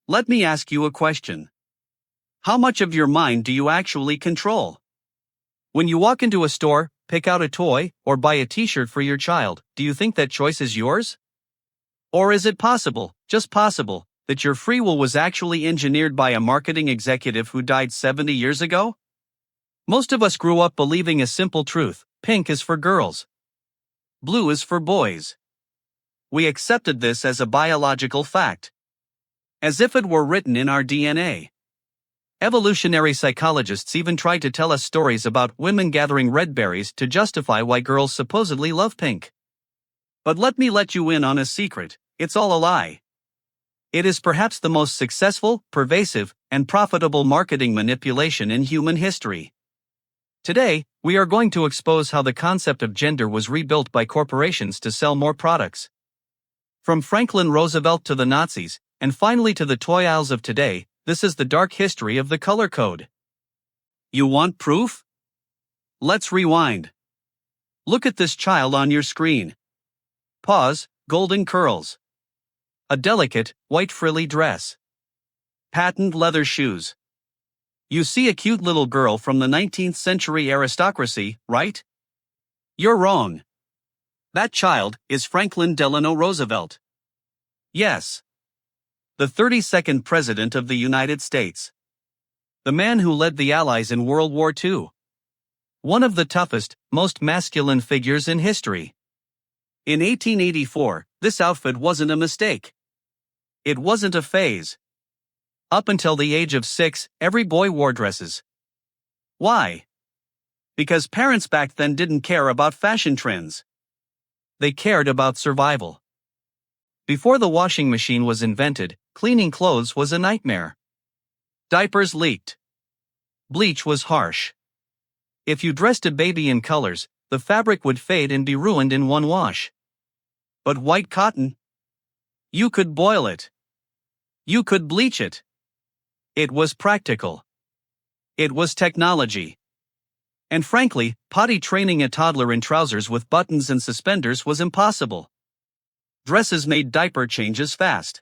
Let me ask you a question. How much of your mind do you actually control? When you walk into a store, pick out a toy, or buy a t-shirt for your child, do you think that choice is yours? Or is it possible, just possible, that your free will was actually engineered by a marketing executive who died 70 years ago? Most of us grew up believing a simple truth: pink is for girls, blue is for boys. We accepted this as a biological fact, as if it were written in our DNA. Evolutionary psychologists even tried to tell us stories about women gathering red berries to justify why girls supposedly love pink. But let me let you in on a secret: it's all a lie. It is perhaps the most successful, pervasive, and profitable marketing manipulation in human history. Today, we are going to expose how the concept of gender was rebuilt by corporations to sell more products. From Franklin Roosevelt to the Nazis, and finally to the toy aisles of today, this is the dark history of the color code. You want proof? Let's rewind. Look at this child on your screen. Pause, golden curls. A delicate, white frilly dress. Patent leather shoes. You see a cute little girl from the 19th century aristocracy, right? You're wrong. That child is Franklin Delano Roosevelt. Yes. The 32nd President of the United States. The man who led the Allies in World War II. One of the toughest, most masculine figures in history. In 1884, this outfit wasn't a mistake. It wasn't a phase. Up until the age of 6, every boy wore dresses. Why? Because parents back then didn't care about fashion trends. They cared about survival. Before the washing machine was invented, cleaning clothes was a nightmare. Diapers leaked. Bleach was harsh. If you dressed a baby in colors, the fabric would fade and be ruined in one wash. But white cotton? You could boil it. You could bleach it. It was practical. It was technology. And frankly, potty training a toddler in trousers with buttons and suspenders was impossible. Dresses made diaper changes fast.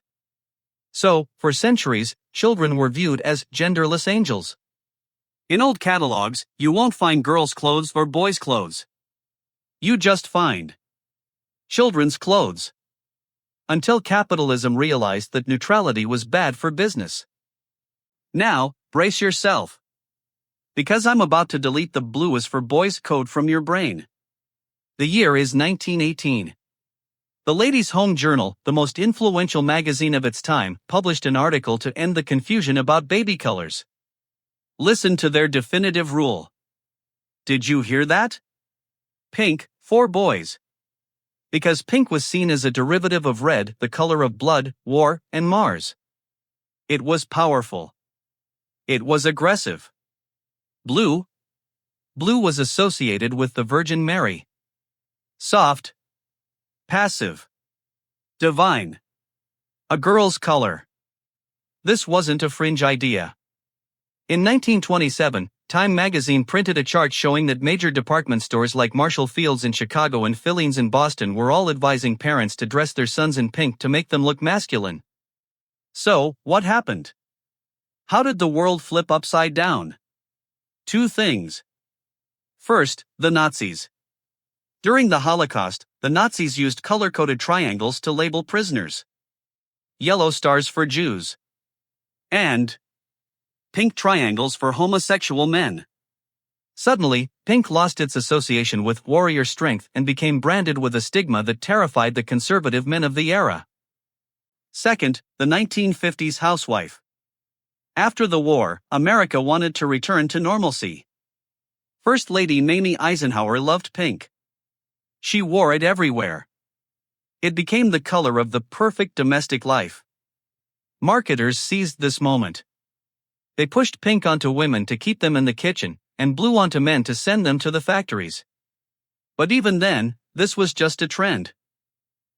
So, for centuries, children were viewed as genderless angels. In old catalogs, you won't find girls' clothes or boys' clothes. You just find children's clothes. Until capitalism realized that neutrality was bad for business. Now, brace yourself. Because I'm about to delete the blue is for boys code from your brain. The year is 1918. The Ladies' Home Journal, the most influential magazine of its time, published an article to end the confusion about baby colors. Listen to their definitive rule. Did you hear that? Pink, for boys. Because pink was seen as a derivative of red, the color of blood, war, and Mars. It was powerful. It was aggressive. Blue. Blue was associated with the Virgin Mary. Soft. Passive. Divine. A girl's color. This wasn't a fringe idea. In 1927, Time magazine printed a chart showing that major department stores like Marshall Field's in Chicago and Fillings in Boston were all advising parents to dress their sons in pink to make them look masculine. So, what happened? How did the world flip upside down? Two things. First, the Nazis. During the Holocaust, the Nazis used color-coded triangles to label prisoners. Yellow stars for Jews. And pink triangles for homosexual men. Suddenly, pink lost its association with warrior strength and became branded with a stigma that terrified the conservative men of the era. Second, the 1950s housewife. After the war, America wanted to return to normalcy. First Lady Mamie Eisenhower loved pink. She wore it everywhere. It became the color of the perfect domestic life. Marketers seized this moment. They pushed pink onto women to keep them in the kitchen, and blue onto men to send them to the factories. But even then, this was just a trend.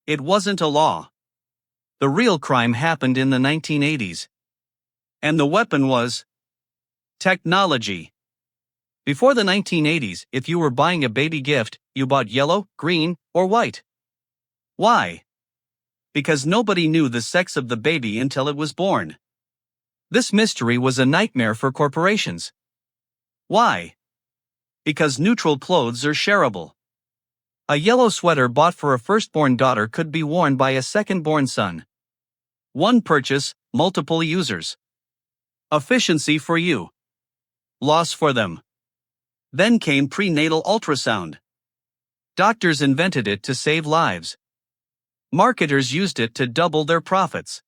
It wasn't a law. The real crime happened in the 1980s. And the weapon was technology. Before the 1980s, if you were buying a baby gift, you bought yellow, green, or white. Why? Because nobody knew the sex of the baby until it was born. This mystery was a nightmare for corporations. Why? Because neutral clothes are shareable. A yellow sweater bought for a firstborn daughter could be worn by a second-born son. One purchase, multiple users. Efficiency for you. Loss for them. Then came prenatal ultrasound. Doctors invented it to save lives. Marketers used it to double their profits.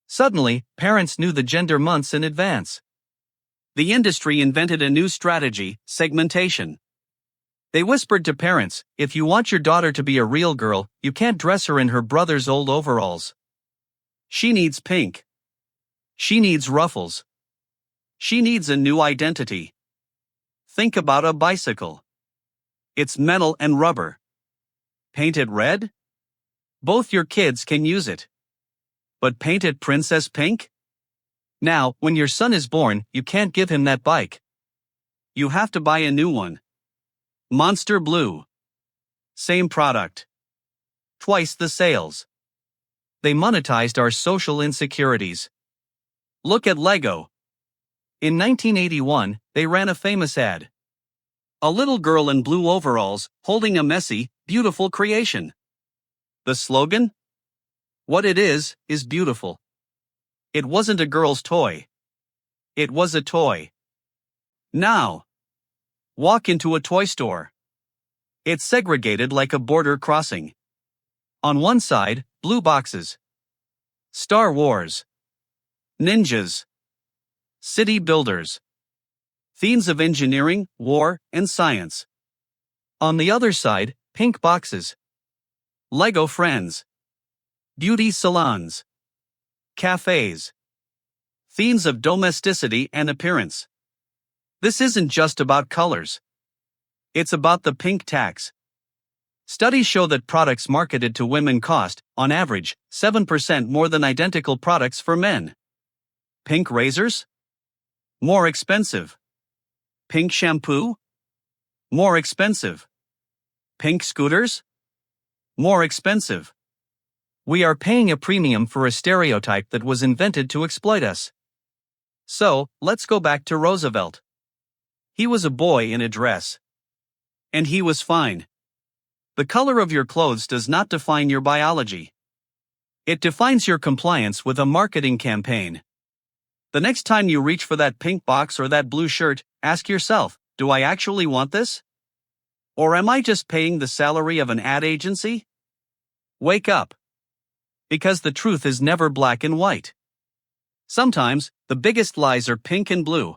Suddenly, parents knew the gender months in advance. The industry invented a new strategy, segmentation. They whispered to parents, if you want your daughter to be a real girl, you can't dress her in her brother's old overalls. She needs pink. She needs ruffles. She needs a new identity. Think about a bicycle. It's metal and rubber. Paint it red? Both your kids can use it. But paint it princess pink? Now, when your son is born, you can't give him that bike. You have to buy a new one. Monster Blue. Same product. Twice the sales. They monetized our social insecurities. Look at Lego. In 1981, they ran a famous ad. A little girl in blue overalls, holding a messy, beautiful creation. The slogan? What it is beautiful. It wasn't a girl's toy. It was a toy. Now, walk into a toy store. It's segregated like a border crossing. On one side, blue boxes. Star Wars. Ninjas. City builders. Themes of engineering, war, and science. On the other side, pink boxes. Lego friends. Beauty salons. Cafes. Themes of domesticity and appearance. This isn't just about colors. It's about the pink tax. Studies show that products marketed to women cost, on average, 7% more than identical products for men. Pink razors? More expensive. Pink shampoo? More expensive. Pink scooters? More expensive. We are paying a premium for a stereotype that was invented to exploit us. So, let's go back to Roosevelt. He was a boy in a dress. And he was fine. The color of your clothes does not define your biology. It defines your compliance with a marketing campaign. The next time you reach for that pink box or that blue shirt, ask yourself, do I actually want this? Or am I just paying the salary of an ad agency? Wake up. Because the truth is never black and white. Sometimes, the biggest lies are pink and blue.